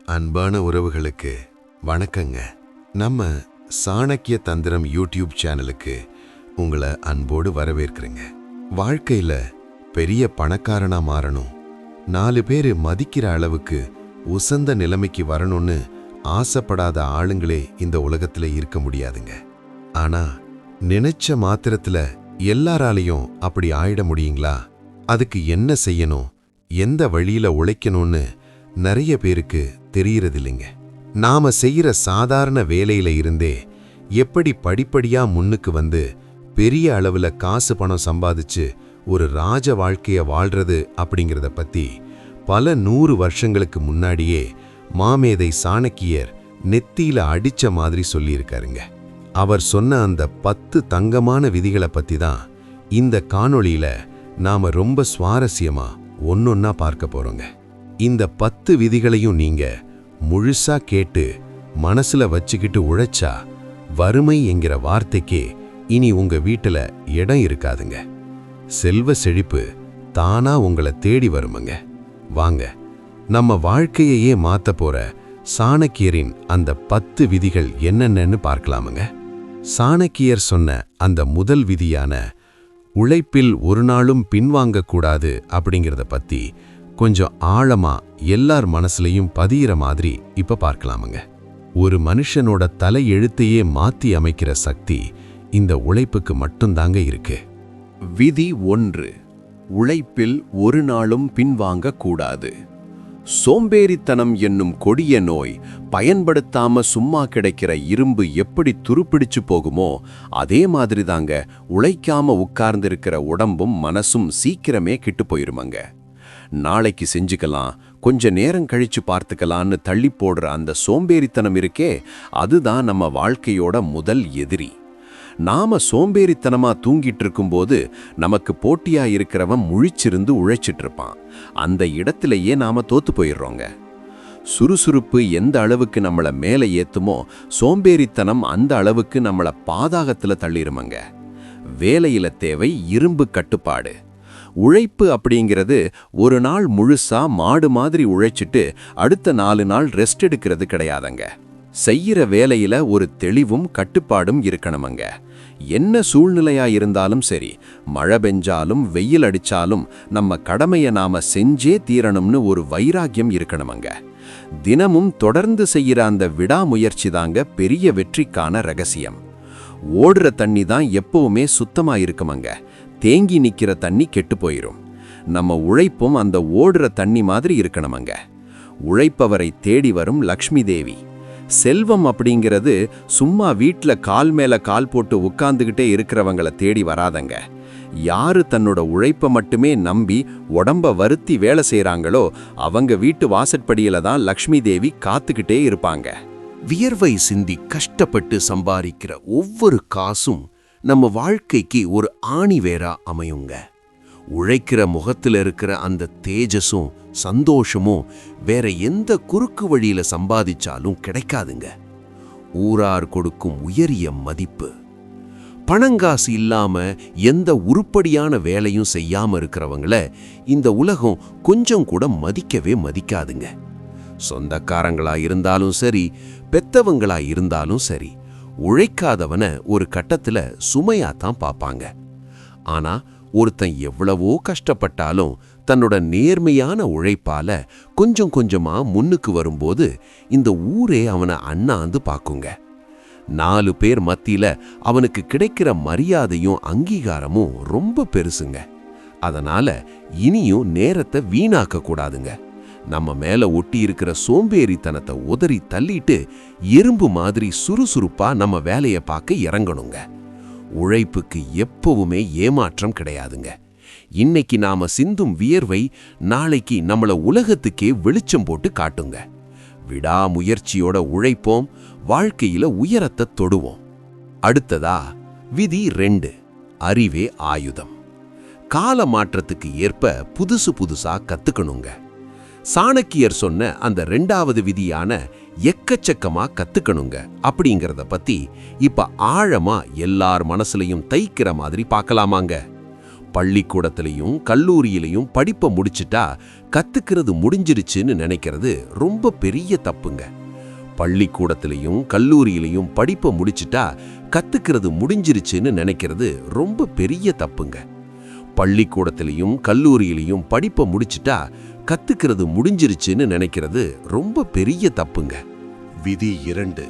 அன்பான உறவுகளுக்கு வணக்கங்க. நம்ம சாணக்கிய தந்திரம் யூடியூப் சேனலுக்கு உங்களை அன்போடு வரவேற்கிறேங்க. வாழ்க்கையில பெரிய பணக்காரனா மாறணும், 4 பேர் மதிக்கிற அளவுக்கு உசந்த நிலைமைக்கு வரணும்னு ஆசைப்படாத ஆளுங்களே இந்த உலகத்துல இருக்க முடியாதுங்க. ஆனா நினைச்ச மாத்திரத்துல எல்லாராலையும் அப்படி ஆயிட முடியுங்களா? அதுக்கு என்ன செய்யணும், எந்த வழியில உழைக்கணும்னு நிறைய பேருக்கு தெரியறதில்லைங்க. நாம செய்யற சாதாரண வேலையில இருந்தே எப்படி படிப்படியா முன்னுக்கு வந்து பெரிய அளவுல காசு பணம் சம்பாதிச்சு ஒரு ராஜ வாழ்க்கைய வாழ்றது அப்படிங்கிறத பத்தி பல 100 வருஷங்களுக்கு முன்னாடியே மாமேதை சாணக்கியர் நெத்தியில அடிச்ச மாதிரி சொல்லியிருக்காருங்க. அவர் சொன்ன அந்த 10 தங்கமான விதிகளை பத்தி தான் இந்த காணொளியில நாம ரொம்ப சுவாரஸ்யமா ஒன்னொன்னா பார்க்க போறோங்க. இந்த 10 விதிகளையும் நீங்க முழுசா கேட்டு மனசுல வச்சுக்கிட்டு உழைச்சா வறுமை என்கிற வார்த்தைக்கே இனி உங்க வீட்டுல இடம் இருக்காதுங்க. செல்வ செழிப்பு தானா உங்களை தேடி வருமுங்க. வாங்க, நம்ம வாழ்க்கையையே மாத்த போற சாணக்கியரின் அந்த 10 விதிகள் என்னென்னு பார்க்கலாமுங்க. சாணக்கியர் சொன்ன அந்த முதல் விதியான உழைப்பில் ஒரு நாளும் பின்வாங்கக்கூடாது அப்படிங்கிறத பத்தி கொஞ்சம் ஆழமா எல்லார் மனசுலையும் பதியிற மாதிரி இப்ப பார்க்கலாமுங்க. ஒரு மனுஷனோட தலை எழுத்தையே மாத்தி அமைக்கிற சக்தி இந்த உழைப்புக்கு மட்டும்தாங்க இருக்கு. விதி 1. உழைப்பில் ஒரு நாளும் பின்வாங்க கூடாது. சோம்பேறித்தனம் என்னும் கொடிய நோய் பயன்படுத்தாம சும்மா கிடைக்கிற இரும்பு எப்படி துருப்பிடிச்சு போகுமோ அதே மாதிரி தாங்க உழைக்காம உட்கார்ந்திருக்கிற உடம்பும் மனசும் சீக்கிரமே கிட்டு போயிருமங்க. நாளைக்கு செஞ்சுக்கலாம், கொஞ்ச நேரம் கழிச்சு பார்த்துக்கலான்னு தள்ளி போடுற அந்த சோம்பேறித்தனம் இருக்கே, அதுதான் நம்ம வாழ்க்கையோட முதல் எதிரி. நாம சோம்பேறித்தனமா தூங்கிட்டு இருக்கும்போது நமக்கு போட்டியா இருக்கிறவன் முழிச்சிருந்து உழைச்சிட்டு இருப்பான். அந்த இடத்திலேயே நாம தோத்து போயிடுறோங்க. சுறுசுறுப்பு எந்த அளவுக்கு நம்மள மேலே ஏத்துமோ சோம்பேறித்தனம் அந்த அளவுக்கு நம்மள பாதாகத்துல தள்ளிருமங்க. வேலையில தேவை இரும்பு கட்டுப்பாடு. உழைப்பு அப்படிங்கிறது ஒரு நாள் முழுசா மாடு மாதிரி உழைச்சிட்டு அடுத்த 4 நாள் ரெஸ்ட் எடுக்கிறது கிடையாதுங்க. செய்யற வேலையில ஒரு தெளிவும் கட்டுப்பாடும் இருக்கணுமங்க. என்ன சூழ்நிலையா இருந்தாலும் சரி, மழை பெஞ்சாலும் வெயில் அடிச்சாலும் நம்ம கடமையை நாம செஞ்சே தீரணும்னு ஒரு வைராக்கியம் இருக்கணுமங்க. தினமும் தொடர்ந்து செய்யற அந்த விடாமுயற்சி தாங்க பெரிய வெற்றிக்கான ரகசியம். ஓடுற தண்ணி தான் எப்பவுமே சுத்தமா இருக்குமங்க. தேங்கி நிக்கிற தண்ணி கெட்டு போயிரும். நம்ம உழைப்பும் அந்த ஓடுற தண்ணி மாதிரி இருக்கணுமங்க. உழைப்பவரை தேடி வரும் லக்ஷ்மி தேவி. செல்வம் அப்படிங்கிறது சும்மா வீட்டில் கால் மேல கால் போட்டு உட்கார்ந்துகிட்டே இருக்கிறவங்கள தேடி வராதங்க. யாரு தன்னோட உழைப்பை மட்டுமே நம்பி உடம்ப வருத்தி வேலை செய்யறாங்களோ அவங்க வீட்டு வாசற்படியில தான் லக்ஷ்மி தேவி காத்துக்கிட்டே இருப்பாங்க. வியர்வை சிந்தி கஷ்டப்பட்டு சம்பாதிக்கிற ஒவ்வொரு காசும் நம்ம வாழ்க்கைக்கு ஒரு ஆணிவேரா அமையுங்க. உழைக்கிற முகத்துல இருக்கிற அந்த தேஜஸும் சந்தோஷமும் வேற எந்த குறுக்கு வழியில சம்பாதிச்சாலும் கிடைக்காதுங்க. ஊரார் கொடுக்கும் உயரிய மதிப்பு. பணங்காசு இல்லாம எந்த உருப்படியான வேலையும் செய்யாம இருக்கிறவங்கள இந்த உலகம் கொஞ்சம் கூட மதிக்கவே மதிக்காதுங்க. சொந்தக்காரங்களா இருந்தாலும் சரி, பெத்தவங்களா இருந்தாலும் சரி, உழைக்காதவனை ஒரு கட்டத்துல சுமையாத்தான் பார்ப்பாங்க. ஆனா ஒருத்தன் எவ்வளவோ கஷ்டப்பட்டாலும் தன்னோட நேர்மையான உழைப்பால கொஞ்சம் கொஞ்சமா முன்னுக்கு வரும்போது இந்த ஊரே அவனை அண்ணாந்து பார்க்குங்க. 4 பேர் மத்தியில அவனுக்கு கிடைக்கிற மரியாதையும் அங்கீகாரமும் ரொம்ப பெருசுங்க. அதனால இனியும் நேரத்தை வீணாக்க கூடாதுங்க. நம்ம மேல ஒட்டி இருக்கிற சோம்பேறித்தனத்தை உதறி தள்ளிட்டு எறும்பு மாதிரி சுறுசுறுப்பா நம்ம வேலையை பார்க்க இறங்கணுங்க. உழைப்புக்கு எப்பவுமே ஏமாற்றம் கிடையாதுங்க. இன்னைக்கு நாம சிந்தும் வியர்வை நாளைக்கு நம்மள உலகத்துக்கே வெளிச்சம் போட்டு காட்டுங்க. விடாமுயற்சியோட உழைப்போம், வாழ்க்கையில உயரத்தை தொடுவோம். அடுத்ததா விதி 2. அறிவே ஆயுதம். கால மாற்றத்துக்கு ஏற்ப புதுசா கத்துக்கணுங்க. சாணக்கியர் சொன்ன அந்த 2வது விதியான எக்கச்சக்கமா கத்துக்கணுங்க அப்படிங்கறத பத்தி இப்ப ஆழமா எல்லார் மனசுலையும் தைக்கிற மாதிரி பார்க்கலாமாங்க. பள்ளிக்கூடத்திலையும் கல்லூரியிலையும் படிப்பை முடிச்சிட்டா கத்துக்கிறது முடிஞ்சிருச்சுன்னு நினைக்கிறது ரொம்ப பெரிய தப்புங்க. பள்ளிக்கூடத்திலையும் கல்லூரியிலையும் படிப்பை முடிச்சிட்டா கத்துக்கிறது முடிஞ்சிருச்சுன்னு நினைக்கிறது ரொம்ப பெரிய தப்புங்க. பள்ளிக்கூடத்திலையும் கல்லூரியிலையும் படிப்பை முடிச்சிட்டா கத்துக்கிறது முடிஞ்சிருச்சுன்னு நினைக்கிறது ரொம்ப பெரிய தப்புங்க. விதி 2.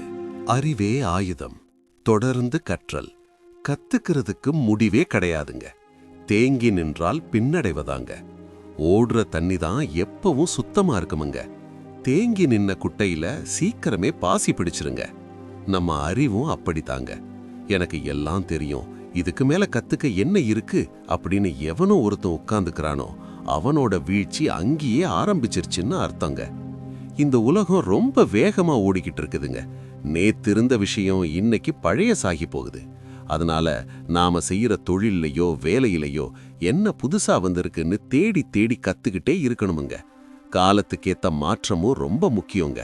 அறிவே ஆயுதம். தொடர்ந்து கற்றல். கத்துக்கிறதுக்கு முடிவே கிடையாதுங்க. தேங்கி நின்றால் பின்னடைவதாங்க. ஓடுற தண்ணி தான் எப்பவும் சுத்தமா இருக்குமுங்க. தேங்கி நின்ன குட்டையில சீக்கிரமே பாசி பிடிச்சிருங்க. நம்ம அறிவும் அப்படித்தாங்க. எனக்கு எல்லாம் தெரியும், இதுக்கு மேல கத்துக்க என்ன இருக்கு அப்படின்னு எவனோ ஒருத்தன் உட்கார்ந்துக்கிறானோ அவனோட வீழ்ச்சி அங்கேயே ஆரம்பிச்சிருச்சுன்னு அர்த்தங்க. இந்த உலகம் ரொம்ப வேகமா ஓடிக்கிட்டு இருக்குதுங்க. நேத்திருந்த விஷயம் இன்னைக்கு பழைய சாகி போகுது. அதனால நாம செய்யற தொழிலையோ வேலையிலையோ என்ன புதுசா வந்திருக்குன்னு தேடி தேடி கத்துக்கிட்டே இருக்கணுமுங்க. காலத்துக்கேத்த மாற்றமும் ரொம்ப முக்கியங்க.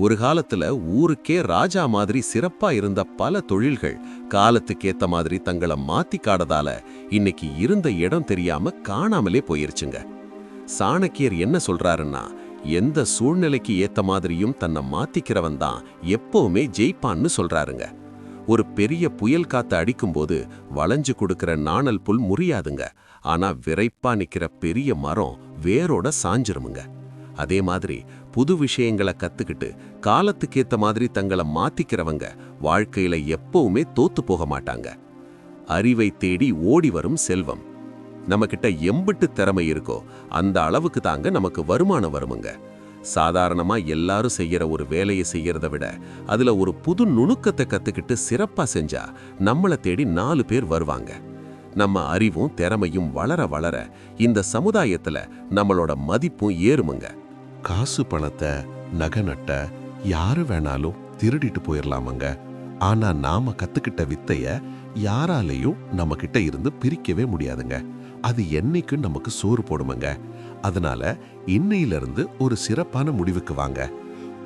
ஒரு காலத்துல ஊருக்கே ராஜா மாதிரி சிறப்பா இருந்த பல தொழில்கள் காலத்துக்கேத்த மாதிரி தங்களை மாத்தி காடதால இன்னைக்கு இருந்த இடம் தெரியாம காணாமலே போயிருச்சுங்க. சாணக்கியர் என்ன சொல்றாருன்னா, எந்த சூழ்நிலைக்கு ஏத்த மாதிரியும் தன்னை மாத்திக்கிறவன் தான் எப்பவுமே ஜெயிப்பான்னு சொல்றாருங்க. ஒரு பெரிய புயல் காத்து அடிக்கும்போது வளைஞ்சு கொடுக்கிற நாணல் புல் முறியாதுங்க. ஆனா விரைப்பா நிக்கிற பெரிய மரம் வேரோட சாஞ்சிருமுங்க. அதே மாதிரி புது விஷயங்களை கத்துக்கிட்டு காலத்துக்கேத்த மாதிரி தங்களை மாத்திக்கிறவங்க வாழ்க்கையில எப்பவுமே தோத்து போக மாட்டாங்க. அறிவை தேடி ஓடி வரும் செல்வம். நம்ம கிட்ட எம்பிட்டு திறமை இருக்கோ அந்த அளவுக்கு தாங்க நமக்கு வருமானம் வருமுங்க. சாதாரணமா எல்லாரும் செய்யற ஒரு வேலையை செய்யறத விட அதுல ஒரு புது நுணுக்கத்தை கத்துக்கிட்டு சிறப்பா செஞ்சா நம்மளை தேடி 4 பேர் வருவாங்க. நம்ம அறிவும் திறமையும் வளர வளர இந்த சமுதாயத்துல நம்மளோட மதிப்பும் ஏறுமுங்க. காசு பணத்தை நகை நட்ட யாரு வேணாலும் திருடிட்டு போயிடலாமங்க. ஆனா நாம கத்துக்கிட்ட வித்தைய யாராலையும் நம்ம கிட்ட இருந்து பிரிக்கவே முடியாதுங்க. அது என்னைக்கும் நமக்கு சோறு போடுமுங்க. அதனால இன்னையிலிருந்து ஒரு சிறப்பான முடிவுக்கு வாங்க.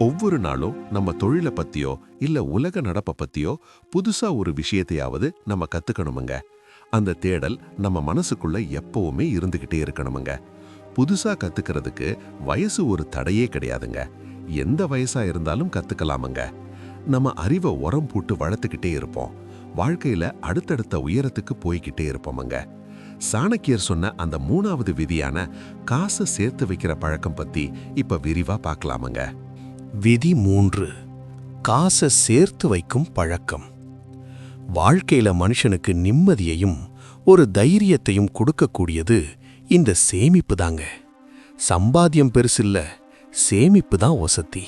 ஒவ்வொரு நாளும் நம்ம தொழிலை பத்தியோ இல்ல உலக நடப்பை பத்தியோ புதுசா ஒரு விஷயத்தையாவது நம்ம கத்துக்கணுமுங்க. அந்த தேடல் நம்ம மனசுக்குள்ள எப்பவுமே இருந்துகிட்டே இருக்கணுமுங்க. புதுசா கத்துக்கிறதுக்கு வயசு ஒரு தடையே கிடையாதுங்க. எந்த வயசா இருந்தாலும் கத்துக்கலாமுங்க. நம்ம அறிவை உரம் போட்டு வளர்த்துக்கிட்டே இருப்போம். வாழ்க்கையில அடுத்தடுத்த உயரத்துக்கு போய்கிட்டே இருப்போமுங்க. சாணக்கியர் சொன்ன அந்த 3வது விதியான காசை சேர்த்து வைக்கிற பழக்கம் பத்தி இப்ப விரிவா பார்க்கலாமுங்க. விதி 3. காசை சேர்த்து வைக்கும் பழக்கம். வாழ்க்கையில மனுஷனுக்கு நிம்மதியையும் ஒரு தைரியத்தையும் கொடுக்கக்கூடியது இந்த சேமிப்பு தாங்க. சம்பாத்தியம் பெருசில்ல, சேமிப்பு தான் வசதி.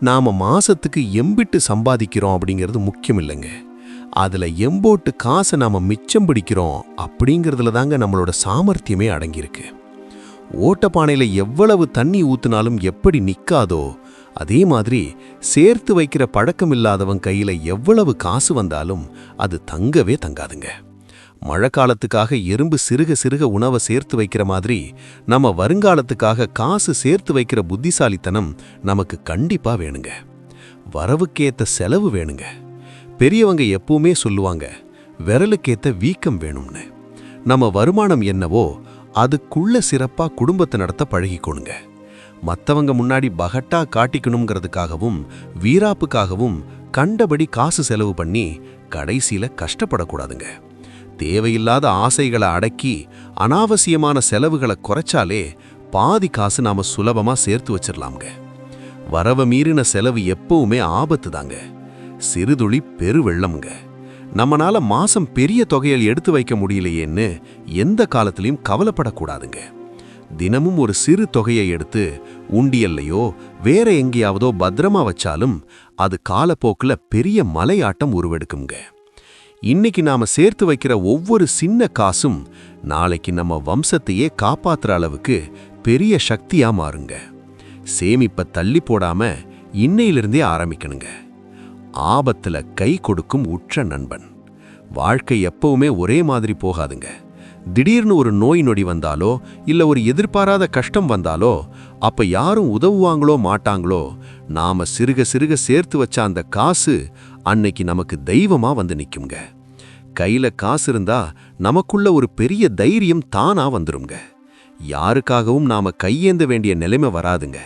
நாம மாசத்துக்கு எம்பிட்டு சம்பாதிக்கிறோம் அப்படிங்கிறது முக்கியம் இல்லைங்க. அதுல எம்போட்டு காசை நாம மிச்சம் பிடிக்கிறோம் அப்படிங்கிறதுல தாங்க நம்மளோட சாமர்த்தியமே அடங்கியிருக்கு. ஓட்டப்பானையில எவ்வளவு தண்ணி ஊத்துனாலும் எப்படி நிக்காதோ அதே மாதிரி சேர்த்து வைக்கிற பழக்கம் இல்லாதவன் கையில எவ்வளவு காசு வந்தாலும் அது தங்கவே தங்காதுங்க. மழை காலத்துக்காக எறும்பு சிறுக சிறுக உணவை சேர்த்து வைக்கிற மாதிரி நம்ம வருங்காலத்துக்காக காசு சேர்த்து வைக்கிற புத்திசாலித்தனம் நமக்கு கண்டிப்பா வேணுங்க. வரவுக்கேத்த செலவு வேணுங்க. பெரியவங்க எப்பவுமே சொல்லுவாங்க, விரலுக்கேத்த வீக்கம் வேணும்னு. நம்ம வருமானம் என்னவோ அதுக்குள்ள சிறப்பா குடும்பத்தை நடத்த பழகிக்கணுங்க. மற்றவங்க முன்னாடி பகட்டா காட்டிக்கணுங்கிறதுக்காகவும் வீராப்புக்காகவும் கண்டபடி காசு செலவு பண்ணி கடைசியில கஷ்டப்படக்கூடாதுங்க. தேவையில்லாத ஆசைகளை அடக்கி அனாவசியமான செலவுகளை குறைச்சாலே பாதி காசு நாம சுலபமா சேர்த்து வச்சிடலாம்ங்க. வரவ மீறின செலவு எப்பவுமே ஆபத்து தாங்க. சிறுதுளி பெருவெள்ளம்ங்க. நம்மனால மாசம் பெரிய தொகையை எடுத்து வைக்க முடியலையேன்னு எந்த காலத்திலையும் கவலைப்படக்கூடாதுங்க. தினமும் ஒரு சிறு தொகையை எடுத்து உண்டியல்லையோ வேற எங்கேயாவதோ பத்திரமா வச்சாலும் அது காலப்போக்கில் பெரிய மலையாட்டம் உருவெடுக்குங்க. இன்னைக்கு நாம சேர்த்து வைக்கிற ஒவ்வொரு சின்ன காசும் நாளைக்கு நம்ம வம்சத்தையே காப்பாத்துற அளவுக்கு பெரிய சக்தியா மாறுங்க. சேமிப்பை தள்ளி போடாம இன்னையிலிருந்தே ஆரம்பிக்கணுங்க. ஆபத்துல கை கொடுக்கும் உற்ற நண்பன். வாழ்க்கை எப்பவுமே ஒரே மாதிரி போகாதுங்க. திடீர்னு ஒரு நோய் நொடி வந்தாலோ இல்ல ஒரு எதிர்பாராத கஷ்டம் வந்தாலோ அப்ப யாரும் உதவுவாங்களோ மாட்டாங்களோ, நாம சிறுக சிறுக சேர்த்து வச்ச அந்த காசு அன்னைக்கு நமக்கு தெய்வமா வந்து நிக்குங்க. கையில காசு இருந்தா நமக்குள்ள ஒரு பெரிய தைரியம் தானா வந்துருங்க. யாருக்காகவும் நாம கையேந்த வேண்டிய நிலைமை வராதுங்க.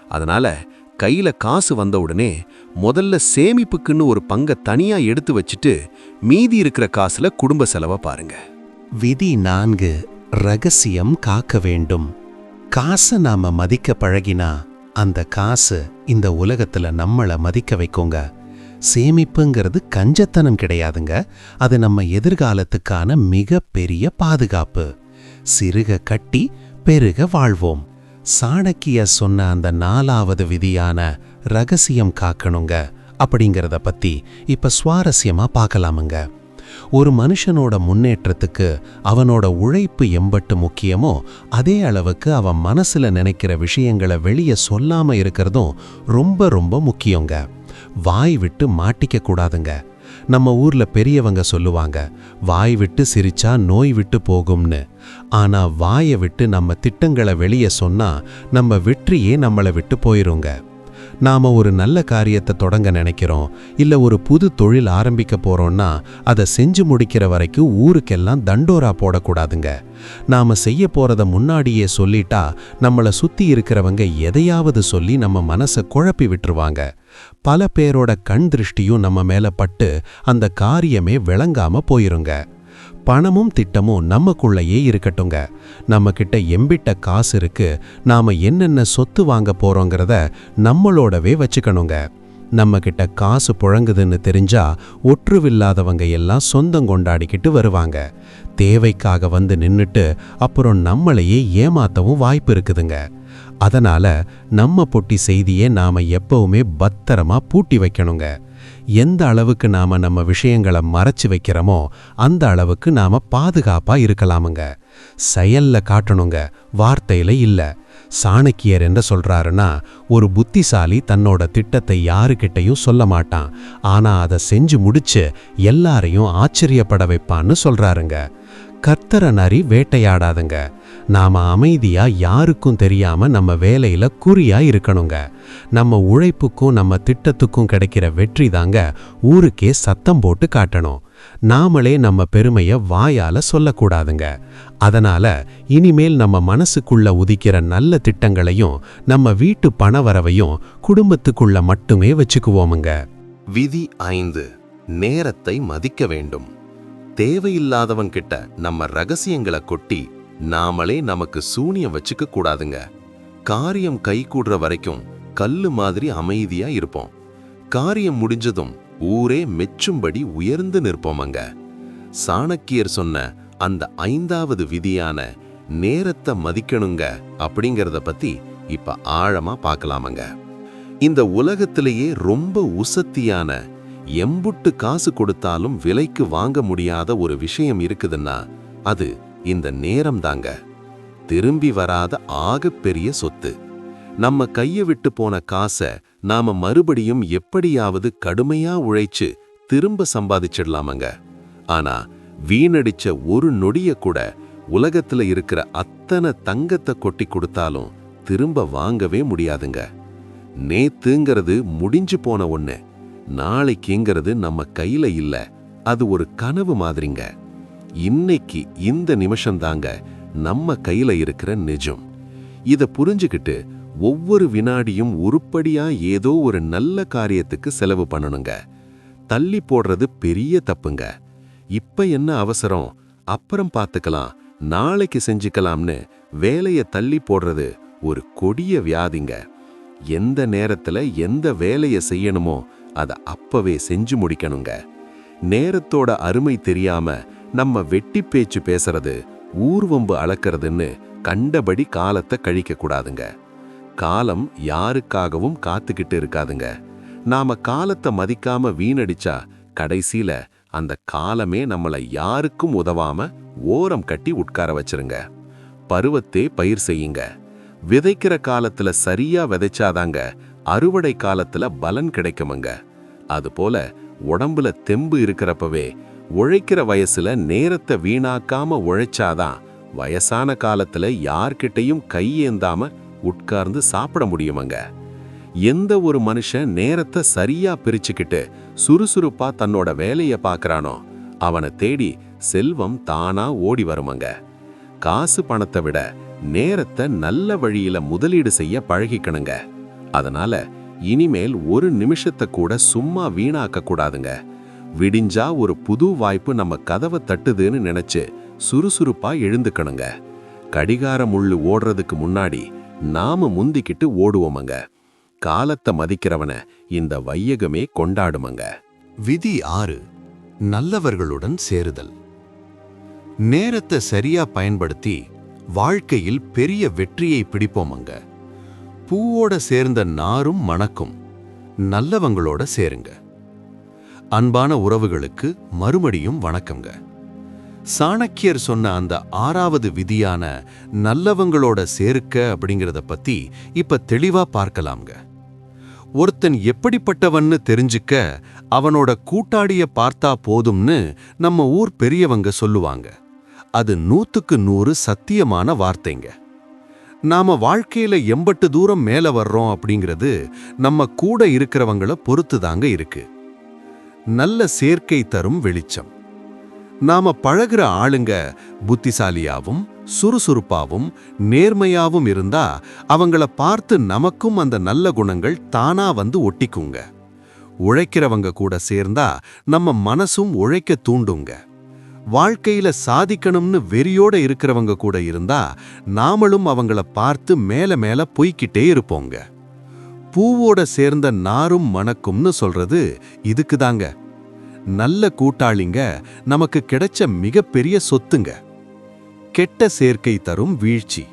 அதனால கையில காசு வந்த உடனே முதல்ல சேமிப்புக்குன்னு ஒரு பங்கை தனியா எடுத்து வச்சுட்டு மீதி இருக்கிற காசுல குடும்ப செலவை பாருங்க. விதி 4 ரகசியம் காக்க வேண்டும். காசை நாம மதிக்க பழகினா அந்த காசு இந்த உலகத்துல நம்மள மதிக்க வைக்குங்க. சேமிப்புங்கிறது கஞ்சத்தனம் கிடையாதுங்க. அது நம்ம எதிர்காலத்துக்கான மிக பெரிய பாதுகாப்பு. சிறுக கட்டி பெருக வாழ்வோம். சாணக்கிய சொன்ன அந்த 4வது விதியான ரகசியம் காக்கணுங்க அப்படிங்கிறத பத்தி இப்ப சுவாரஸ்யமா பார்க்கலாமுங்க. ஒரு மனுஷனோட முன்னேற்றத்துக்கு அவனோட உழைப்பு எம்பட்டு முக்கியமோ அதே அளவுக்கு அவன் மனசுல நினைக்கிற விஷயங்களை வெளியே சொல்லாம இருக்கிறதும் ரொம்ப ரொம்ப முக்கியங்க. வாய் விட்டு மாட்டிக்க கூடாதுங்க. நம்ம ஊர்ல பெரியவங்க சொல்லுவாங்க, வாய் விட்டு சிரிச்சா நோய் விட்டு போகும்னு. ஆனா வாயை விட்டு நம்ம திட்டங்களை வெளியே சொன்னா நம்ம வெற்றியே நம்மளை விட்டு போயிருங்க. நாம ஒரு நல்ல காரியத்தை தொடங்க நினைக்கிறோம், இல்ல ஒரு புது தொழில் ஆரம்பிக்க போறோம்னா அதை செஞ்சு முடிக்கிற வரைக்கும் ஊருக்கெல்லாம் தண்டோரா போடக்கூடாதுங்க. நாம செய்ய போறத முன்னாடியே சொல்லிட்டா நம்மளை சுத்தி இருக்கிறவங்க எதையாவது சொல்லி நம்ம மனசை குழப்பி விட்டுருவாங்க. பல பேரோட கண் திருஷ்டியும் நம்ம மேல பட்டு அந்த காரியமே விளங்காம போயிருங்க. பணமும் திட்டமும் நமக்குள்ளேயே இருக்கட்டுங்க. நம்ம கிட்ட எம்பிட்ட காசு இருக்கு, நாம என்னென்ன சொத்து வாங்க போறோங்கிறத நம்மளோடவே வச்சுக்கணுங்க. நம்ம கிட்ட காசு புழங்குதுன்னு தெரிஞ்சா ஒற்றுவில்லாதவங்க எல்லாம் சொந்தம் கொண்டாடிக்கிட்டு வருவாங்க. தேவைக்காக வந்து நின்னுட்டு அப்புறம் நம்மளையே ஏமாத்தவும் வாய்ப்பு இருக்குதுங்க. அதனால நம்ம பொட்டி செய்தியே நாம எப்பவுமே பத்திரமா பூட்டி வைக்கணுங்க. எந்த அளவுக்கு நாம நம்ம விஷயங்களை மறைச்சு வைக்கிறோமோ அந்த அளவுக்கு நாம பாதுகாப்பா இருக்கலாமுங்க. செயல்ல காட்டணுங்க, வார்த்தையில இல்ல. சாணக்கியர் என்ன சொல்றாருன்னா, ஒரு புத்திசாலி தன்னோட திட்டத்தை யாருக்கிட்டையும் சொல்ல மாட்டான், ஆனா அதை செஞ்சு முடிச்சு எல்லாரையும் ஆச்சரியப்பட வைப்பான்னு சொல்றாருங்க. கர்த்தர நரி வேட்டையாடாதுங்க. நாம அமைதியா யாருக்கும் தெரியாம நம்ம வேலையில குறியா இருக்கணுங்க. நம்ம உழைப்புக்கும் நம்ம திட்டத்துக்கும் கிடைக்கிற வெற்றி தாங்க ஊருக்கே சத்தம் போட்டு காட்டணும். நாமளே நம்ம பெருமைய வாயால சொல்லக்கூடாதுங்க. அதனால இனிமேல் நம்ம மனசுக்குள்ள உதிக்கிற நல்ல திட்டங்களையும் நம்ம வீட்டு பணவரவையும் குடும்பத்துக்குள்ள மட்டுமே வச்சுக்குவோமுங்க. விதி 5 நேரத்தை மதிக்க வேண்டும். தேவையில்லாதவன்கிட்ட நம்ம ரகசியங்களை கொட்டி நாமளே நமக்கு சூனியம் வச்சுக்க கூடாதுங்க. காரியம் கை கூடுற வரைக்கும் கல்லு மாதிரி அமைதியா இருப்போம். காரியம் முடிஞ்சதும் ஊரே மெச்சும்படி உயர்ந்து நிற்போமங்க. சாணக்கியர் சொன்ன அந்த 5வது விதியான நேரத்தை மதிக்கணுங்க அப்படிங்கறத பத்தி இப்ப ஆழமா பார்க்கலாமங்க. இந்த உலகத்திலேயே ரொம்ப உசத்தியான எம்புட்டு காசு கொடுத்தாலும் விலைக்கு வாங்க முடியாத ஒரு விஷயம் இருக்குதுன்னா அது இந்த நேரம் தாங்க. திரும்பி வராத ஆகப்பெரிய சொத்து. நம்ம கையை விட்டு போன காசை நாம மறுபடியும் எப்படியாவது கடுமையா உழைச்சு திரும்ப சம்பாதிச்சிடலாமங்க. ஆனா வீணடிச்ச ஒரு நொடிய கூட உலகத்துல இருக்கிற அத்தனை தங்கத்தை கொட்டி கொடுத்தாலும் திரும்ப வாங்கவே முடியாதுங்க. நேத்துங்கிறது முடிஞ்சு போன ஒண்ணு, நாளைக்குங்கிறது நம்ம கையில இல்ல. அது ஒரு கனவு மாதிரிங்க. இன்னைக்கு இந்த நிமிஷம் தாங்க நம்ம கையில இருக்கிற நிஜம். இத புரிஞ்சுக்கிட்டு ஒவ்வொரு வினாடியும் உருப்படியா ஏதோ ஒரு நல்ல காரியத்துக்கு செலவு பண்ணணுங்க. தள்ளி போடுறது பெரிய தப்புங்க. இப்ப என்ன அவசரம், அப்புறம் பார்த்துக்கலாம், நாளைக்கு செஞ்சுக்கலாம்னு வேலைய தள்ளி போடுறது ஒரு கொடிய வியாதிங்க. எந்த நேரத்துல எந்த வேலைய செய்யணுமோ அதை அப்பவே செஞ்சு முடிக்கணுங்க. நேரத்தோட அருமை தெரியாம நம்ம வெட்டி பேச்சு பேசுறது, ஊர்வம்பு அளக்கிறதுன்னு கண்டபடி காலத்தை கழிக்க கூடாதுங்க. காலம் யாருக்காகவும் காத்துக்கிட்டு இருக்காதுங்க. நாம காலத்தை மதிக்காம வீணடிச்சா கடைசியில அந்த காலமே நம்மளை யாருக்கும் உதவாம ஓரம் கட்டி உட்கார வச்சிருங்க. பருவத்தே பயிர் செய்யுங்க. விதைக்கிற காலத்துல சரியா விதைச்சாதாங்க அறுவடை காலத்துல பலன் கிடைக்குமுங்க. அதுபோல உடம்புல தெம்பு இருக்கிறப்பவே உழைக்கிற வயசுல நேரத்தை வீணாக்காம உழைச்சாதான் வயசான காலத்துல யார்கிட்டையும் கையேந்தாம உட்கார்ந்து சாப்பிட முடியுமங்க. எந்த ஒரு மனுஷன் நேரத்தை சரியா பிரிச்சுக்கிட்டு சுறுசுறுப்பா தன்னோட வேலையை பார்க்கறானோ அவனை தேடி செல்வம் தானா ஓடி வருமங்க. காசு பணத்தை விட நேரத்தை நல்ல வழியில முதலீடு செய்ய பழகிக்கணுங்க. அதனால இனிமேல் ஒரு நிமிஷத்தை கூட சும்மா வீணாக்க கூடாதுங்க. விடிஞ்சா ஒரு புது வாய்ப்பு நம்ம கதவை தட்டுதுன்னு நினைச்சு சுறுசுறுப்பா எழுந்துக்கணுங்க. கடிகார முள்ளு ஓடுறதுக்கு முன்னாடி நாம முந்திக்கிட்டு ஓடுவோமங்க. காலத்தை மதிக்கிறவன இந்த வையகமே கொண்டாடுமங்க. விதி 6. நல்லவர்களுடன் சேருதல். நேரத்தை சரியா பயன்படுத்தி வாழ்க்கையில் பெரிய வெற்றியை பிடிப்போமங்க. பூவோட சேர்ந்த நாரும் மணக்கும். நல்லவங்களோட சேருங்க. அன்பான உறவுகளுக்கு மறுபடியும் வணக்கங்க. சாணக்கியர் சொன்ன அந்த 6வது விதியான நல்லவங்களோட சேருக்க அப்படிங்கிறத பத்தி இப்ப தெளிவா பார்க்கலாம்ங்க. ஒருத்தன் எப்படிப்பட்டவன்னு தெரிஞ்சுக்க அவனோட கூட்டாளிய பார்த்தா போதும்னு நம்ம ஊர் பெரியவங்க சொல்லுவாங்க. அது 100க்கு 100 சத்தியமான வார்த்தைங்க. நாம வாழ்க்கையில எம்பட்டு தூரம் மேல வர்றோம் அப்படிங்கிறது நம்ம கூட இருக்கிறவங்கள பொறுத்துதாங்க இருக்கு. நல்ல சேர்க்கை தரும் வெளிச்சம். நாம பழகுற ஆளுங்க புத்திசாலியாவும் சுறுசுறுப்பாவும் நேர்மையாவும் இருந்தா அவங்கள பார்த்து நமக்கும் அந்த நல்ல குணங்கள் தானா வந்து ஒட்டிக்குங்க. உழைக்கிறவங்க கூட சேர்ந்தா நம்ம மனசும் உழைக்க தூண்டுங்க. வாழ்க்கையில சாதிக்கணும்னு வெறியோட இருக்கிறவங்க கூட இருந்தா நாமளும் அவங்கள பார்த்து மேல மேல போய்கிட்டே இருப்போங்க. பூவோட சேர்ந்த நாரும் மணக்கும்னு சொல்றது இதுக்குதாங்க. நல்ல கூட்டாளிங்க நமக்கு கிடைச்ச மிகப்பெரிய சொத்துங்க. கெட்ட சேர்க்கை தரும் வீழ்ச்சி.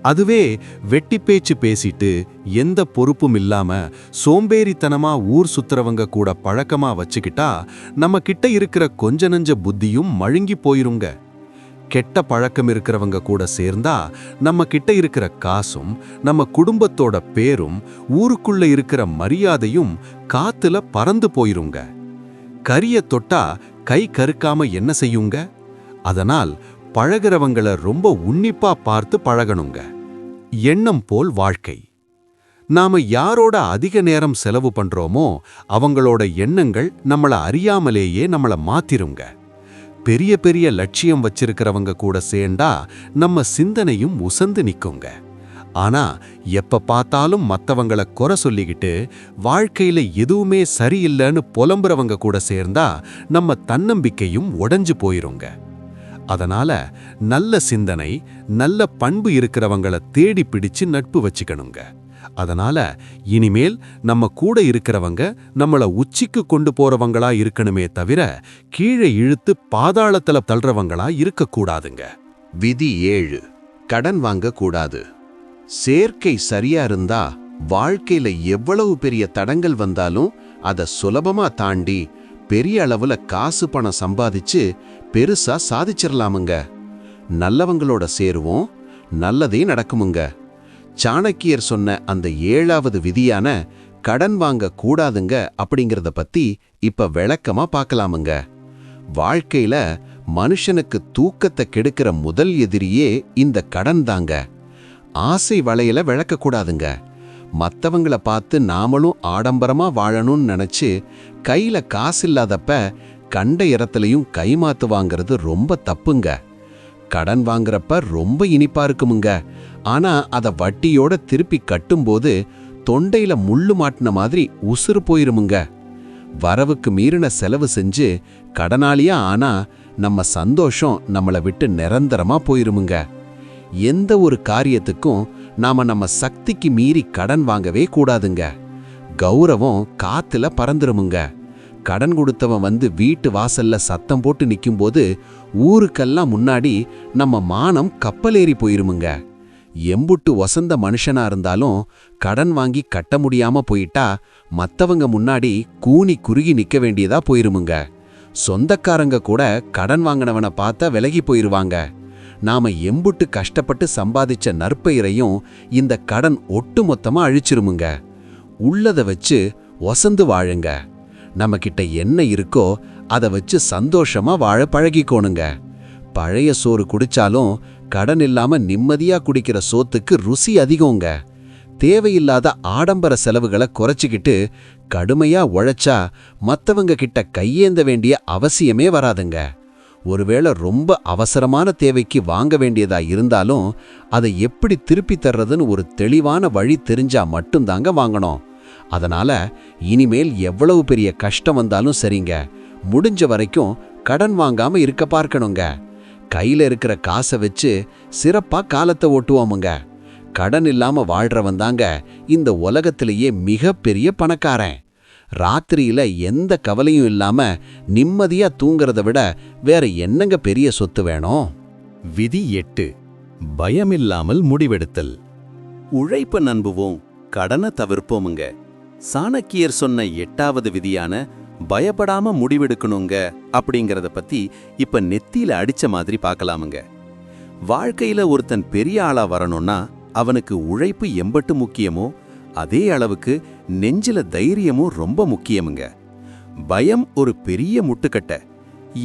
அதுவே வெட்டி பேச்சு பேசிட்டு எந்த பொறுப்பும் இல்லாம சோம்பேறித்தனமா ஊர் சுத்துறவங்க கூட பழக்கமா வச்சுக்கிட்டா நம்ம கிட்ட இருக்கிற கொஞ்ச நஞ்ச புத்தியும் மழுங்கி போயிருங்க. கெட்ட பழக்கம் இருக்கிறவங்க கூட சேர்ந்தா நம்ம கிட்ட இருக்கிற காசும் நம்ம குடும்பத்தோட பேரும் ஊருக்குள்ள இருக்கிற மரியாதையும் காத்துல பறந்து போயிருங்க. கரிய தொட்டா கை கருக்காம என்ன செய்யுங்க? அதனால் பழகிறவங்கள ரொம்ப உன்னிப்பா பார்த்து பழகணுங்க. எண்ணம் போல் வாழ்க்கை. நாம யாரோட அதிக நேரம் செலவு பண்றோமோ அவங்களோட எண்ணங்கள் நம்மள அறியாமலேயே நம்மள மாத்திருங்க. பெரிய பெரிய லட்சியம் வச்சிருக்கிறவங்க கூட சேர்ந்தா நம்ம சிந்தனையும் உசந்து நிக்குங்க. ஆனா எப்ப பார்த்தாலும் மத்தவங்கள குறை சொல்லிக்கிட்டு வாழ்க்கையில எதுவுமே சரியில்லைன்னு புலம்புறவங்க கூட சேர்ந்தா நம்ம தன்னம்பிக்கையும் உடைஞ்சு போயிருங்க. அதனால நல்ல சிந்தனை நல்ல பண்பு இருக்கிறவங்கள தேடி பிடிச்சு நட்பு வச்சுக்கணுங்க. அதனால இனிமேல் நம்ம கூட இருக்கிறவங்க நம்மள உச்சிக்கு கொண்டு போறவங்களா இருக்கணுமே தவிர கீழே இழுத்து பாதாளத்துல தள்ளுறவங்களா இருக்கக்கூடாதுங்க. விதி 7. கடன் வாங்க கூடாது. சேர்க்கை சரியா இருந்தா வாழ்க்கையில எவ்வளவு பெரிய தடங்கள் வந்தாலும் அத சுலபமா தாண்டி பெரிய அளவுல காசு பணம் சம்பாதிச்சு பெருசா சாதிச்சிரலாமுங்க. நல்லவங்களோட சேருவோம், நல்லதே நடக்குமுங்க. சாணக்கியர் சொன்ன அந்த 7வது விதியான கடன் வாங்க கூடாதுங்க அப்படிங்கறத பத்தி இப்ப விளக்கமா பார்க்கலாமுங்க. வாழ்க்கையில மனுஷனுக்கு தூக்கத்தை கெடுக்கிற முதல் எதிரியே இந்த கடன் தாங்க. ஆசை வலையில விளக்கக்கூடாதுங்க. மத்தவங்கள பார்த்து நாமளும் ஆடம்பரமா வாழணும்னு நினைச்சு கையில காசு இல்லாதப்ப கண்ட இடத்துலயும் கைமாத்து வாங்கிறது ரொம்ப தப்புங்க. கடன் வாங்குறப்ப ரொம்ப இனிப்பா இருக்குமுங்க. ஆனா அத வட்டியோட திருப்பி கட்டும்போது தொண்டையில முள்ளு மாட்டின மாதிரி உசுறு போயிருமுங்க. வரவுக்கு மீறின செலவு செஞ்சு கடனாளியா ஆனா நம்ம சந்தோஷம் நம்மளை விட்டு நிரந்தரமா போயிருமுங்க. எந்த ஒரு காரியத்துக்கும் நாம நம்ம சக்திக்கு மீறி கடன் வாங்கவே கூடாதுங்க. கௌரவம் காத்துல பறந்துருமுங்க. கடன் கொடுத்தவன் வந்து வீட்டு வாசல்ல சத்தம் போட்டு நிக்கும்போது ஊருக்கெல்லாம் முன்னாடி நம்ம மானம் கப்பலேறி போயிருமுங்க. எம்புட்டு வசந்த மனுஷனா இருந்தாலும் கடன் வாங்கி கட்ட முடியாம போயிட்டா மத்தவங்க முன்னாடி கூனி குறுகி நிக்க வேண்டியதா போயிருமுங்க. சொந்தக்காரங்க கூட கடன் வாங்கினவனை பார்த்தா விலகி போயிருவாங்க. நாம எம்புட்டு கஷ்டப்பட்டு சம்பாதிச்ச நற்பெயரையும் இந்த கடன் ஒட்டு மொத்தமா அழிச்சிருமுங்க. உள்ளத வச்சு ஒசந்து வாழுங்க. நம்ம கிட்ட என்ன இருக்கோ அதை வச்சு சந்தோஷமா வாழ பழகிக்கோணுங்க. பழைய சோறு குடிச்சாலும் கடன் இல்லாம நிம்மதியா குடிக்கிற சோத்துக்கு ருசி அதிகங்க. தேவையில்லாத ஆடம்பர செலவுகளை குறைச்சிக்கிட்டு கடுமையா உழைச்சா மத்தவங்க கிட்ட கையேந்த வேண்டிய அவசியமே வராதுங்க. ஒருவேளை ரொம்ப அவசரமான தேவைக்கு வாங்க வேண்டியதா இருந்தாலும் அதை எப்படி திருப்பி தர்றதுன்னு ஒரு தெளிவான வழி தெரிஞ்சா மட்டும்தாங்க வாங்கணும். அதனால இனிமேல் எவ்வளவு பெரிய கஷ்டம் வந்தாலும் சரிங்க, முடிஞ்ச வரைக்கும் கடன் வாங்காம இருக்க பார்க்கணுங்க. கையில இருக்கிற காசை வச்சு சிறப்பா காலத்தை ஓட்டுவோமுங்க. கடன் இல்லாம வாழ்றவன் தாங்க இந்த உலகத்திலேயே மிகப்பெரிய பணக்காரன். ராத்திரியில எந்த கவலையும் இல்லாம நிம்மதியா தூங்குறத விட வேற என்னங்க பெரிய சொத்து வேணும்? விதி 8. பயமில்லாமல் முடிவெடுத்தல். உழைப்ப நம்புவோம், கடனை தவிர்ப்போமுங்க. சாணக்கியர் சொன்ன 8வது விதியான பயப்படாம முடிவெடுக்கணுங்க அப்படிங்கறத பத்தி இப்ப நெத்தியில அடிச்ச மாதிரி பார்க்கலாமுங்க. வாழ்க்கையில ஒருத்தன் பெரிய ஆளா வரணும்னா அவனுக்கு உழைப்பு எம்பட்டு முக்கியமோ அதே அளவுக்கு நெஞ்சில தைரியமும் ரொம்ப முக்கியமுங்க. பயம் ஒரு பெரிய முட்டுக்கட்டை.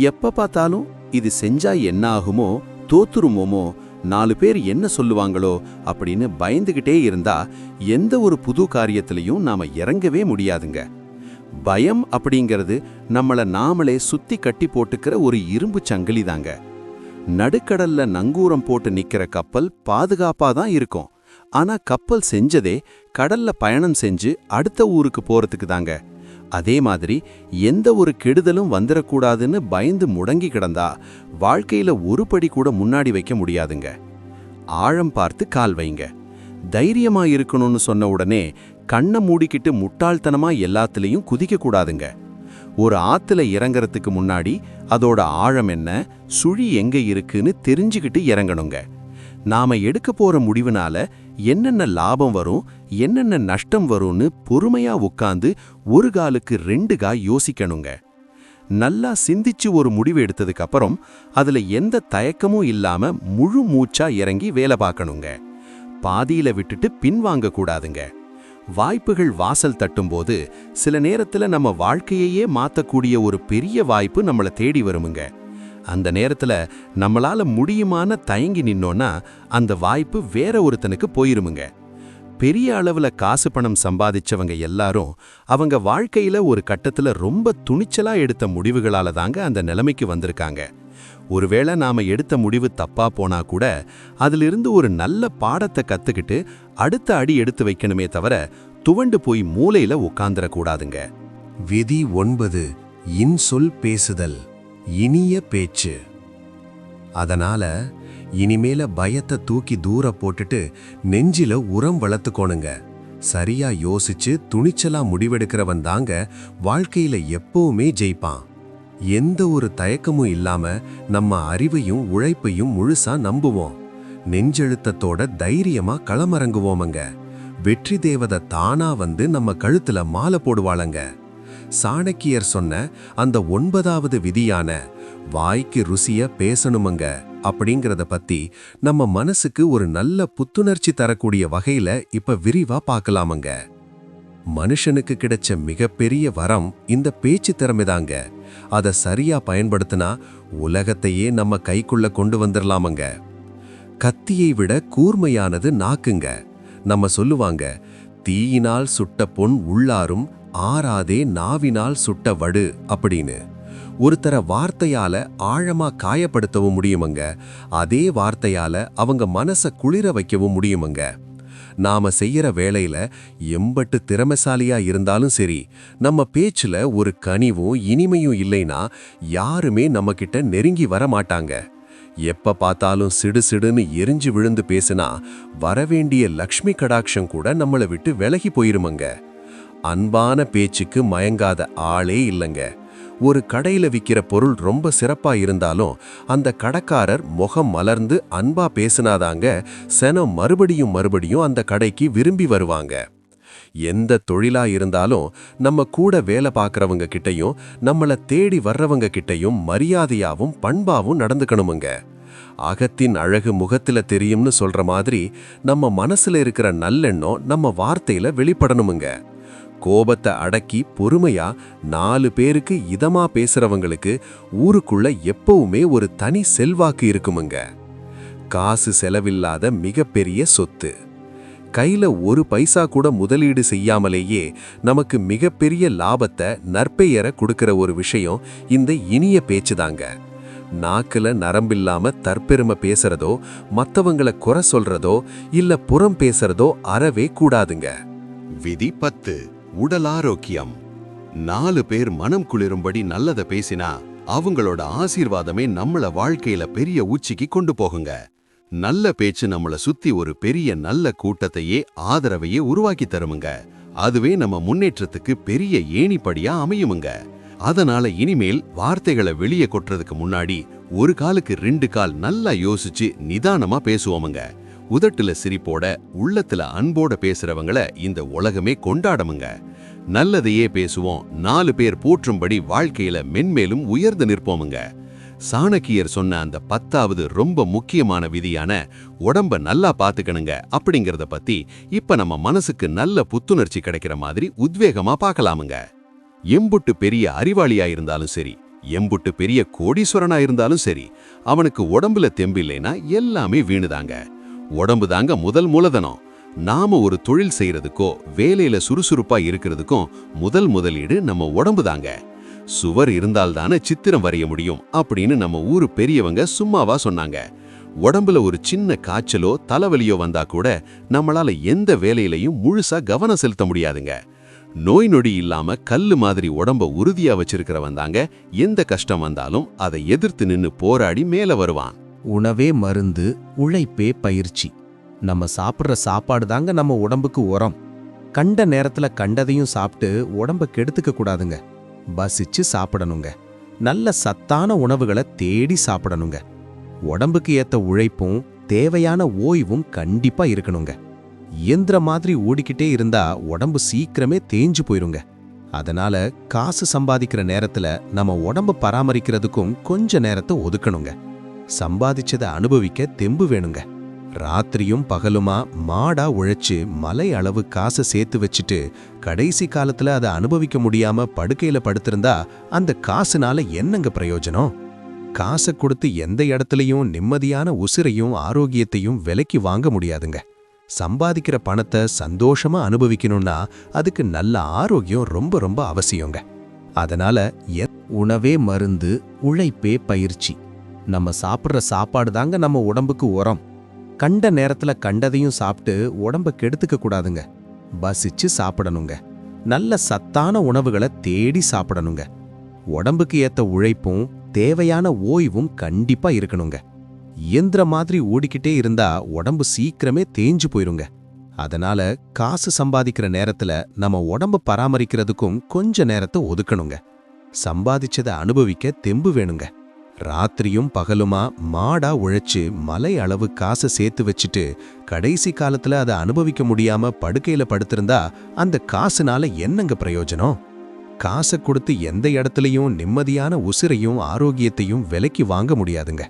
எப்ப பார்த்தாலும் இது செஞ்சா என்ன ஆகுமோ, தோத்துருமோமோ, 4 பேர் என்ன சொல்லுவாங்களோ அப்படின்னு பயந்துகிட்டே இருந்தா எந்த ஒரு புது காரியத்திலையும் நாம இறங்கவே முடியாதுங்க. பயம் அப்படிங்கிறது நம்மள நாமளே சுத்தி கட்டி போட்டுக்கிற ஒரு இரும்பு சங்கிலி தாங்க. நடுக்கடல்ல நங்கூரம் போட்டு நிக்கிற கப்பல் பாதுகாப்பா தான் இருக்கும். ஆனா கப்பல் செஞ்சதே கடல்ல பயணம் செஞ்சு அடுத்த ஊருக்கு போறதுக்கு தாங்க. அதே மாதிரி எந்த ஒரு கெடுதலும் வந்துடக்கூடாதுன்னு பயந்து முடங்கி கிடந்தா வாழ்க்கையில ஒரு படி கூட முன்னாடி வைக்க முடியாதுங்க. ஆழம் பார்த்து கால் வைங்க. தைரியமா இருக்கணும்னு சொன்ன உடனே கண்ணை மூடிக்கிட்டு முட்டாள்தனமா எல்லாத்துலயும் குதிக்க கூடாதுங்க. ஒரு ஆத்துல இறங்கறதுக்கு முன்னாடி அதோட ஆழம் என்ன, சுழி எங்க இருக்குன்னு தெரிஞ்சுக்கிட்டு இறங்கணுங்க. நாம எடுக்க போற முடிவுனால என்னென்ன லாபம் வரும், என்னென்ன நஷ்டம் வரும்னு பொறுமையா உட்காந்து ஒரு காலுக்கு 2 காய் யோசிக்கணுங்க. நல்லா சிந்திச்சு ஒரு முடிவு எடுத்ததுக்கு அப்புறம் அதுல எந்த தயக்கமும் இல்லாம முழு மூச்சா இறங்கி வேலை பார்க்கணுங்க. பாதியில விட்டுட்டு பின்வாங்க கூடாதுங்க. வாய்ப்புகள் வாசல் தட்டும்போது சில நேரத்துல நம்ம வாழ்க்கையையே மாத்தக்கூடிய ஒரு பெரிய வாய்ப்பு நம்மளை தேடி வருமுங்க. அந்த நேரத்துல நம்மளால முடியுமான தயங்கி நின்னோன்னா அந்த வாய்ப்பு வேற ஒருத்தனுக்கு போயிருமுங்க. பெரிய அளவுல காசு பணம் சம்பாதிச்சவங்க எல்லாரும் அவங்க வாழ்க்கையில ஒரு கட்டத்துல ரொம்ப துணிச்சலா எடுத்த முடிவுகளால தாங்க அந்த நிலைமைக்கு வந்திருக்காங்க. ஒருவேளை நாம எடுத்த முடிவு தப்பா போனா கூட அதிலிருந்து ஒரு நல்ல பாடத்தை கத்துக்கிட்டு அடுத்த அடி எடுத்து வைக்கணுமே தவிர துவண்டு போய் மூலையில உட்கார்ந்துடக்கூடாதுங்க. விதி 9. இன்சொல் பேசுதல், இனிய பேச்சு. அதனால இனிமேல பயத்தை தூக்கி தூர போட்டுட்டு நெஞ்சில உரம் வளர்த்துக்கோணுங்க. சரியா யோசிச்சு துணிச்சலா முடிவெடுக்கிறவன் தாங்க வாழ்க்கையில எப்பவுமே ஜெயிப்பான். எந்த ஒரு தயக்கமும் இல்லாம நம்ம அறிவையும் உழைப்பையும் முழுசா நம்புவோம். நெஞ்செழுத்தத்தோட தைரியமா களமிறங்குவோமங்க. வெற்றி தேவதை தானா வந்து நம்ம கழுத்துல மாலை போடுவாளங்க. சாணக்கியர் சொன்ன அந்த 9வது விதியான வாய்க்கு ருசிய பேசணுமங்க அப்படிங்கறத பத்தி நம்ம மனசுக்கு ஒரு நல்ல புத்துணர்ச்சி தரக்கூடிய வகையில இப்ப விரிவா பார்க்கலாமங்க. மனுஷனுக்கு கிடைச்ச மிகப்பெரிய வரம் இந்த பேச்சு திறமைதாங்க. அதை சரியா பயன்படுத்தினா உலகத்தையே நம்ம கைக்குள்ள கொண்டு வந்துடலாமங்க. கத்தியை விட கூர்மையானது நாக்குங்க. நம்ம சொல்லுவாங்க, தீயினால் சுட்ட பொன் உள்ளாரும், ஆறாதே நாவினால் சுட்ட வடு அப்படின்னு. ஒருத்தர வார்த்தையால ஆழமா காயப்படுத்தவும் முடியுமங்க. அதே வார்த்தையால அவங்க மனச குளிர வைக்கவும் முடியுமங்க. நாம செய்யற வேளையில எம்பட்டு திறமைசாலியா இருந்தாலும் சரி, நம்ம பேச்சுல ஒரு கனிவும் இனிமையும் இல்லைனா யாருமே நம்ம கிட்ட நெருங்கி வர மாட்டாங்க. எப்ப பார்த்தாலும் சிடு சிடுன்னு எரிஞ்சு விழுந்து பேசினா வரவேண்டிய லக்ஷ்மி கடாட்சம் கூட நம்மளை விட்டு விலகி போயிருமங்க. அன்பான பேச்சுக்கு மயங்காத ஆளே இல்லைங்க. ஒரு கடையில விக்கிற பொருள் ரொம்ப சிறப்பா இருந்தாலும் அந்த கடைக்காரர் முகம் மலர்ந்து அன்பா பேசினாதாங்க சனம் மறுபடியும் அந்த கடைக்கு விரும்பி வருவாங்க. எந்த தொழிலா இருந்தாலும் நம்ம கூட வேலை பார்க்கறவங்க கிட்டையும் நம்மளை தேடி வர்றவங்க கிட்டையும் மரியாதையாவும் பண்பாவும் நடந்துக்கணுமுங்க. அகத்தின் அழகு முகத்துல தெரியும்னு சொல்ற மாதிரி நம்ம மனசுல இருக்கிற நல்லெண்ணம் நம்ம வார்த்தையில வெளிப்படணுமுங்க. கோபத்தை அடக்கி பொறுமையா 4 பேருக்கு இதமா பேசுறவங்களுக்கு ஊருக்குள்ள எப்பவுமே ஒரு தனி செல்வாக்கு இருக்குமுங்க. காசு செலவில்லாத மிகப்பெரிய சொத்து. கையில ஒரு பைசா கூட முதலீடு செய்யாமலேயே நமக்கு மிகப்பெரிய லாபத்தை நற்பெயரை கொடுக்கிற ஒரு விஷயம் இந்த இனிய பேச்சுதாங்க. நாக்குல நரம்பில்லாம தற்பெருமை பேசுறதோ மத்தவங்கள குறை சொல்றதோ இல்ல புறம் பேசுறதோ அறவே கூடாதுங்க. விதி 10 உடல் ஆரோக்கியம். 4 பேர் மனம் குளிரும்படி நல்லத பேசினா அவங்களோட ஆசீர்வாதமே நம்மள வாழ்க்கையில பெரிய உச்சிக்கு கொண்டு போகுங்க. நல்ல பேச்சு நம்மள சுத்தி ஒரு பெரிய நல்ல கூட்டத்தையே ஆதரவையே உருவாக்கி தருமுங்க. அதுவே நம்ம முன்னேற்றத்துக்கு பெரிய ஏணிப்படியா அமையுமுங்க. அதனால இனிமேல் வார்த்தைகளை வெளியே கொட்டுறதுக்கு முன்னாடி ஒரு காலுக்கு 2 கால் நல்லா யோசிச்சு நிதானமா பேசுவோமுங்க. உதட்டுல சிரிப்போட உள்ளத்துல அன்போட பேசுறவங்கள இந்த உலகமே கொண்டாடமுங்க. நல்லதையே பேசுவோம், 4 பேர் போற்றும்படி வாழ்க்கையில மென்மேலும் உயர்ந்து நிற்போமுங்க. சாணக்கியர் சொன்ன அந்த 10வது ரொம்ப முக்கியமான விதியான உடம்ப நல்லா பாத்துக்கணுங்க அப்படிங்கறத பத்தி இப்ப நம்ம மனசுக்கு நல்ல புத்துணர்ச்சி கிடைக்கிற மாதிரி உத்வேகமா பார்க்கலாமுங்க. எம்புட்டு பெரிய அறிவாளியா இருந்தாலும் சரி, எம்புட்டு பெரிய கோடீஸ்வரனா இருந்தாலும் சரி, அவனுக்கு உடம்புல தெம்பில்லைனா எல்லாமே வீணுதாங்க. உடம்பு தாங்க முதல் மூலதனம். நாம ஒரு தொழில் செய்யறதுக்கோ வேலையில சுறுசுறுப்பா இருக்கிறதுக்கும் முதல் முதலீடு நம்ம உடம்பு தாங்க. சுவர் இருந்தால்தானே சித்திரம் வரைய முடியும் அப்படின்னு நம்ம ஊரு பெரியவங்க சும்மாவா சொன்னாங்க. உடம்புல ஒரு சின்ன காய்ச்சலோ தலைவலியோ வந்தா கூட நம்மளால எந்த வேலையிலையும் முழுசா கவனம் செலுத்த முடியாதுங்க. நோய் நொடி இல்லாம கல்லு மாதிரி உடம்ப உறுதியா வச்சிருக்கிறவன் தாங்க எந்த கஷ்டம் வந்தாலும் அதை எதிர்த்து நின்னு போராடி மேல வருவான். உணவே மருந்து, உழைப்பே பயிற்சி. நம்ம சாப்பிட்ற சாப்பாடு தாங்க நம்ம உடம்புக்கு உரம். கண்ட நேரத்துல கண்டதையும் சாப்பிட்டு உடம்ப கெடுத்துக்க கூடாதுங்க. பசிச்சு சாப்பிடணுங்க. நல்ல சத்தான உணவுகளை தேடி சாப்பிடணுங்க. உடம்புக்கு ஏத்த உழைப்பும் தேவையான ஓய்வும் கண்டிப்பா இருக்கணுங்க. இயந்திர மாதிரி ஓடிக்கிட்டே இருந்தா உடம்பு சீக்கிரமே தேஞ்சு போயிருங்க. அதனால காசு சம்பாதிக்கிற நேரத்துல நம்ம உடம்ப பராமரிக்கிறதுக்கும் கொஞ்ச நேரத்தை ஒதுக்கணுங்க. சம்பாதிச்சதை அனுபவிக்க தெம்பு வேணுங்க. ராத்திரியும் பகலுமா மாடா உழைச்சு மலை அளவு காசை சேர்த்து வச்சுட்டு கடைசி காலத்துல அதை அனுபவிக்க முடியாம படுக்கையில படுத்திருந்தா அந்த காசுனால என்னங்க பிரயோஜனம்? காசை கொடுத்து எந்த இடத்துலயும் நிம்மதியான உசிரையும் ஆரோக்கியத்தையும் விலைக்கு வாங்க முடியாதுங்க. சம்பாதிக்கிற பணத்தை சந்தோஷமா அனுபவிக்கணும்னா அதுக்கு நல்ல ஆரோக்கியம் ரொம்ப ரொம்ப அவசியங்க. அதனால உணவே மருந்து, உழைப்பே பயிற்சி. நம்ம சாப்பிட்ற சாப்பாடு தாங்க நம்ம உடம்புக்கு உரம். கண்ட நேரத்துல கண்டதையும் சாப்பிட்டு உடம்ப கெடுத்துக்க கூடாதுங்க. பசிச்சு சாப்பிடணுங்க. நல்ல சத்தான உணவுகளை தேடி சாப்பிடணுங்க. உடம்புக்கு ஏத்த உழைப்பும் தேவையான ஓய்வும் கண்டிப்பா இருக்கணுங்க. இயந்திர மாதிரி ஓடிக்கிட்டே இருந்தா உடம்பு சீக்கிரமே தேஞ்சு போயிருங்க. அதனால காசு சம்பாதிக்கிற நேரத்துல நம்ம உடம்ப பராமரிக்கிறதுக்கும் கொஞ்ச நேரத்தை ஒதுக்கணுங்க. சம்பாதிச்சதை அனுபவிக்க தெம்பு வேணுங்க. ராத்திரியும் பகலுமா மாடா உழைச்சு மலை அளவு காசை சேர்த்து வச்சுட்டு கடைசி காலத்துல அதை அனுபவிக்க முடியாம படுக்கையில படுத்திருந்தா அந்த காசுனால என்னங்க பிரயோஜனம்? காசை கொடுத்து எந்த இடத்துலயும் நிம்மதியான உசிரையும் ஆரோக்கியத்தையும் விலைக்கு வாங்க முடியாதுங்க.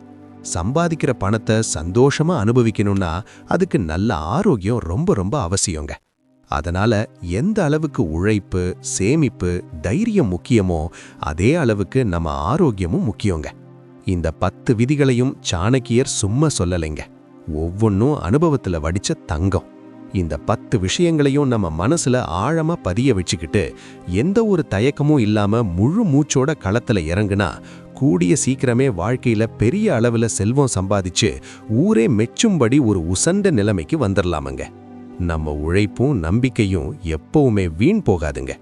சம்பாதிக்கிற பணத்தை சந்தோஷமா அனுபவிக்கணும்னா அதுக்கு நல்ல ஆரோக்கியம் ரொம்ப ரொம்ப அவசியங்க. அதனால எந்த அளவுக்கு உழைப்பு, சேமிப்பு, தைரியம் முக்கியமோ அதே அளவுக்கு நம்ம ஆரோக்கியமும் முக்கியங்க. இந்த 10 விதிகளையும் சாணக்கியர் சும்மா சொல்லலைங்க. ஒவ்வொன்றும் அனுபவத்துல வடிச்ச தங்கம். இந்த 10 விஷயங்களையும் நம்ம மனசுல ஆழமா பதிய வச்சுக்கிட்டு எந்த ஒரு தயக்கமும் இல்லாம முழு மூச்சோட களத்துல இறங்குனா கூடிய சீக்கிரமே வாழ்க்கையில பெரிய அளவுல செல்வம் சம்பாதிச்சு ஊரே மெச்சும்படி ஒரு உசண்ட நிலைமைக்கு வந்துடலாமுங்க. நம்ம உழைப்பும் நம்பிக்கையும் எப்பவுமே வீண் போகாதுங்க.